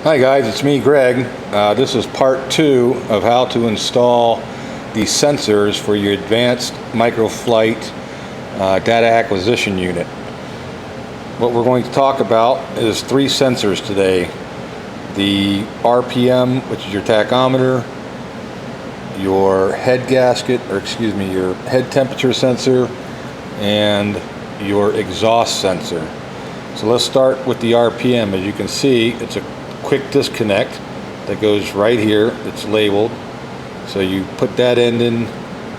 Hi guys, it's me, Greg. This is part 2 of how to install the sensors for your advanced microflight data acquisition unit. What we're going to talk about is 3 sensors today. The RPM, which is your tachometer, your head gasket, or excuse me, your head temperature sensor, and your exhaust sensor. So let's start with the RPM. As you can see, it's a quick disconnect that goes right here. It's labeled, so you put that end in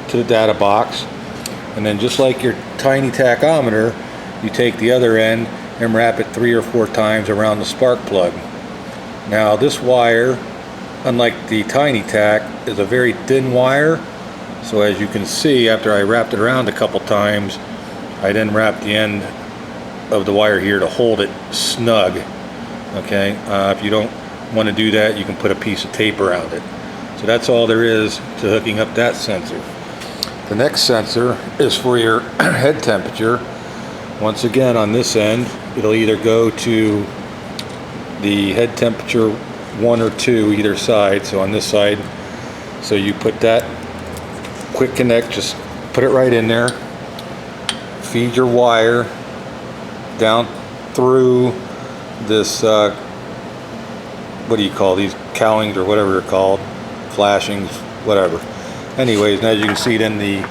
to the data box, and then just like your tiny tachometer, you take the other end and wrap it 3 or 4 times around the spark plug. Now this wire, unlike the tiny tack, is a very thin wire, so as you can see, after I wrapped it around a couple times, I then wrapped the end of the wire here to hold it snug. Okay, if you don't want to do that, you can put a piece of tape around it. So that's all there is to hooking up that sensor. The next sensor is for your head temperature. Once again, on this end, it'll either go to the head temperature 1 or 2 either side. So on this side, so you put that quick connect, just put it right in there, feed your wire down through this what do you call these, cowlings or whatever they're called, flashings, whatever. Anyways, and as you can see, then the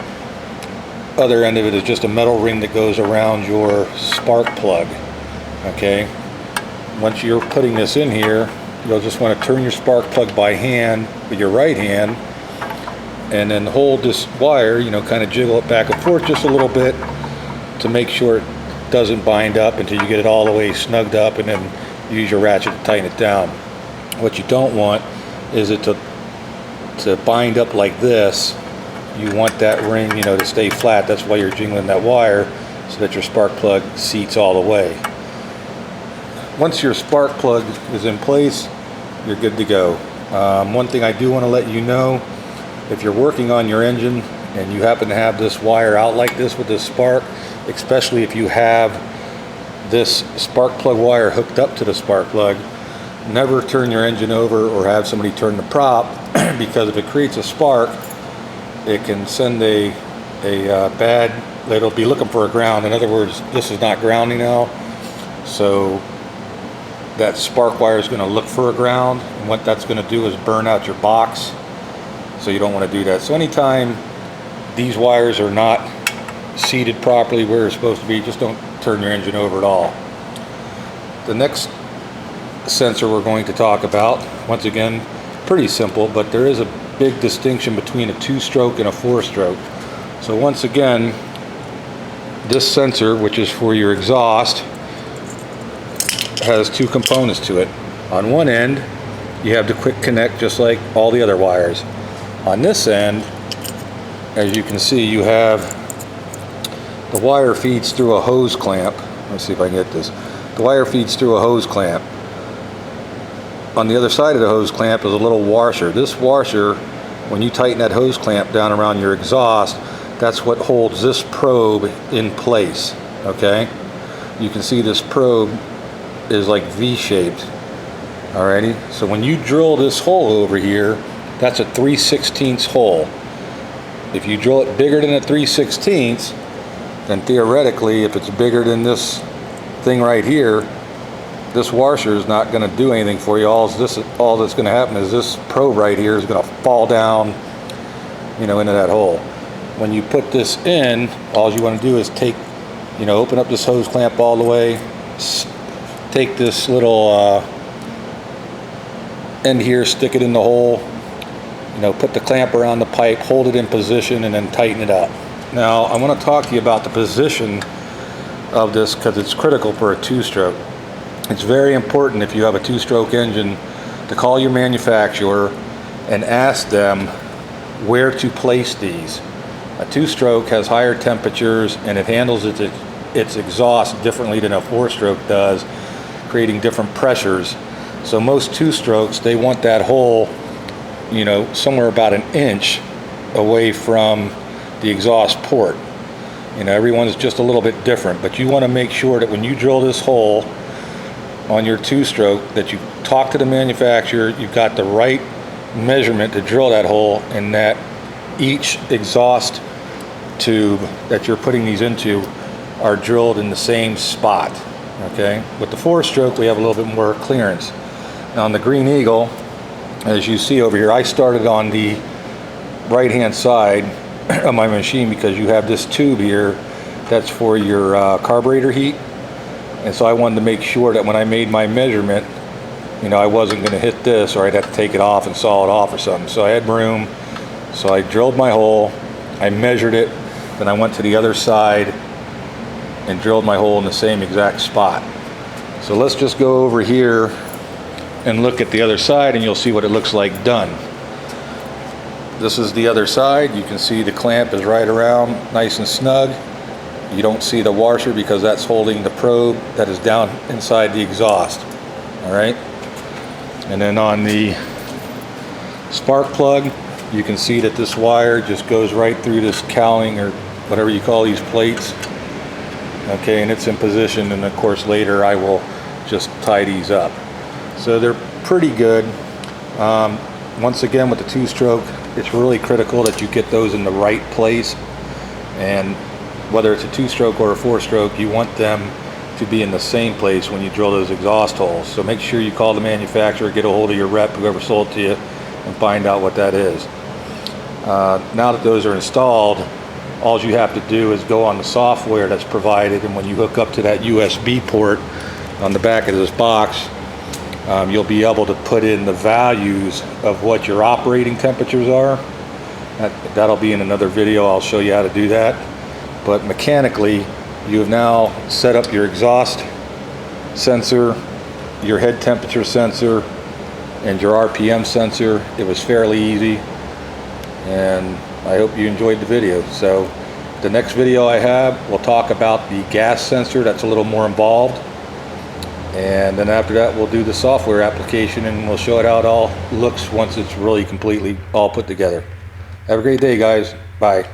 other end of it is just a metal ring that goes around your spark plug. Okay, once you're putting this in here, you'll just want to turn your spark plug by hand with your right hand, and then hold this wire, you know, kind of jiggle it back and forth just a little bit to make sure it doesn't bind up until you get it all the way snugged up, and then use your ratchet to tighten it down. What you don't want is it to bind up like this. You want that ring, you know, to stay flat. That's why you're jingling that wire, so that your spark plug seats all the way. Once your spark plug is in place, you're good to go. One thing I do want to let you know, if you're working on your engine and you happen to have this wire out like this with this spark, especially if you have this spark plug wire hooked up to the spark plug, never turn your engine over or have somebody turn the prop, because if it creates a spark, it can send a bad, it'll be looking for a ground. In other words, this is not grounding now, so that spark wire is going to look for a ground, and what that's going to do is burn out your box, so you don't want to do that. So anytime these wires are not seated properly where it's supposed to be, just don't turn your engine over at all. The next sensor we're going to talk about, once again, pretty simple, but there is a big distinction between a 2-stroke and a 4-stroke. So once again, this sensor, which is for your exhaust, has 2 components to it. On one end, you have the quick connect, just like all the other wires. On this end, as you can see, you have the wire feeds through a hose clamp. Let's see if I can get this. The wire feeds through a hose clamp. On the other side of the hose clamp is a little washer. This washer, when you tighten that hose clamp down around your exhaust, that's what holds this probe in place. Okay? You can see this probe is like V-shaped. Alrighty? So when you drill this hole over here, that's a 3/16 hole. If you drill it bigger than a 3/16, then theoretically, if it's bigger than this thing right here, this washer is not going to do anything for you. All that's going to happen is this probe right here is going to fall down, you know, into that hole. When you put this in, all you want to do is take, you know, open up this hose clamp all the way, take this little end here, stick it in the hole, you know, put the clamp around the pipe, hold it in position, and then tighten it up. Now, I want to talk to you about the position of this, because it's critical for a 2-stroke. It's very important, if you have a 2-stroke engine, to call your manufacturer and ask them where to place these. A 2-stroke has higher temperatures, and it handles its exhaust differently than a 4-stroke does, creating different pressures. So most 2-strokes, they want that hole, you know, somewhere about 1 inch away from the exhaust port. You know, everyone's just a little bit different, but you want to make sure that when you drill this hole, on your two-stroke that you talk to the manufacturer, you've got the right measurement to drill that hole, and that each exhaust tube that you're putting these into are drilled in the same spot. Okay, with the four-stroke we have a little bit more clearance. Now on the Green Eagle, as you see over here, I started on the right hand side of my machine because you have this tube here that's for your carburetor heat, and so I wanted to make sure that when I made my measurement, you know, I wasn't going to hit this or I'd have to take it off and saw it off or something. So I had room, so I drilled my hole, I measured it, then I went to the other side and drilled my hole in the same exact spot. So let's just go over here and look at the other side, and you'll see what it looks like done. This is the other side. You can see the clamp is right around nice and snug. You don't see the washer because that's holding the probe that is down inside the exhaust. All right, and then on the spark plug, you can see that this wire just goes right through this cowling or whatever you call these plates. Okay, and it's in position, and of course later I will just tie these up. So they're pretty good. Once again, with the two-stroke, it's really critical that you get those in the right place, and whether it's a two-stroke or a four-stroke, you want them to be in the same place when you drill those exhaust holes. So make sure you call the manufacturer, get a hold of your rep, whoever sold it to you, and find out what that is. Now that those are installed, all you have to do is go on the software that's provided, and when you hook up to that USB port on the back of this box, you'll be able to put in the values of what your operating temperatures are. That'll be in another video. I'll show you how to do that. But mechanically, you have now set up your exhaust sensor, your head temperature sensor, and your RPM sensor. It was fairly easy, and I hope you enjoyed the video. So the next video I have, we'll talk about the gas sensor. That's a little more involved. And then after that, we'll do the software application, and we'll show it how it all looks once it's really completely all put together. Have a great day, guys. Bye.